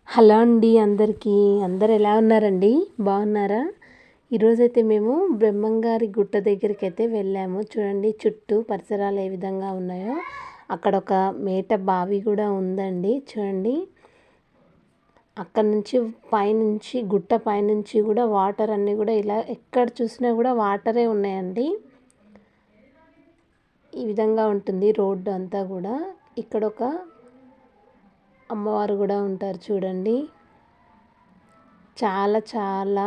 Hello అండి అందరికీ. అందరు ఎలా ఉన్నారండి? బాగున్నారా? ఈరోజైతే మేము బ్రహ్మంగారి గుట్ట దగ్గరికైతే వెళ్ళాము. చూడండి చుట్టూ పరిసరాలు ఏ విధంగా ఉన్నాయో. అక్కడ ఒక మేట బావి కూడా ఉందండి. చూడండి అక్కడ నుంచి పైనుంచి గుట్ట పైనుంచి కూడా వాటర్ అన్నీ కూడా ఇలా ఎక్కడ చూసినా కూడా వాటరే ఉన్నాయండి. ఈ విధంగా ఉంటుంది రోడ్డు అంతా కూడా. ఇక్కడ ఒక అమ్మవారు కూడా ఉంటారు చూడండి. చాలా చాలా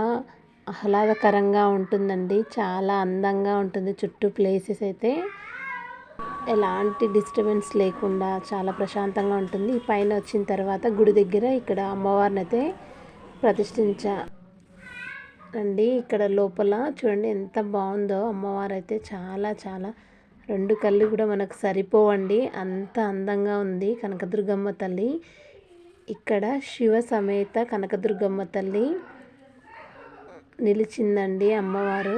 ఆహ్లాదకరంగా ఉంటుందండి. చాలా అందంగా ఉంటుంది. చుట్టూ ప్లేసెస్ అయితే ఎలాంటి డిస్టర్బెన్స్ లేకుండా చాలా ప్రశాంతంగా ఉంటుంది. పైన వచ్చిన తర్వాత గుడి దగ్గర ఇక్కడ అమ్మవారిని అయితే ప్రతిష్ఠించారండి. ఇక్కడ లోపల చూడండి ఎంత బాగుందో అమ్మవారు అయితే. చాలా చాలా రెండు కళ్ళు కూడా మనకు సరిపోవండి, అంత అందంగా ఉంది కనకదుర్గమ్మ తల్లి. ఇక్కడ శివ సమేత కనకదుర్గమ్మ తల్లి నిలిచిందండి అమ్మవారు.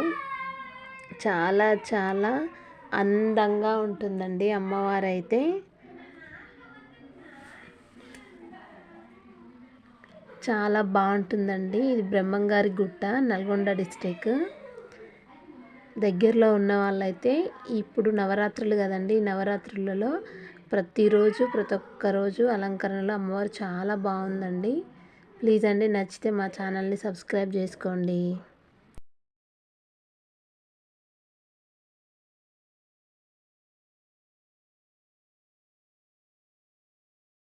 చాలా చాలా అందంగా ఉంటుందండి అమ్మవారు అయితే. చాలా బాగుంటుందండి. ఇది బ్రహ్మంగారి గుట్ట, నల్గొండ డిస్టిక్. దగ్గరలో ఉన్న వాళ్ళైతే ఇప్పుడు నవరాత్రులు కదండి, నవరాత్రులలో ప్రతిరోజు ప్రతి ఒక్క రోజు అలంకరణలో అమ్మవారు చాలా బాగుందండి. ప్లీజ్ అండి నచ్చితే మా ఛానల్ని సబ్స్క్రైబ్ చేసుకోండి.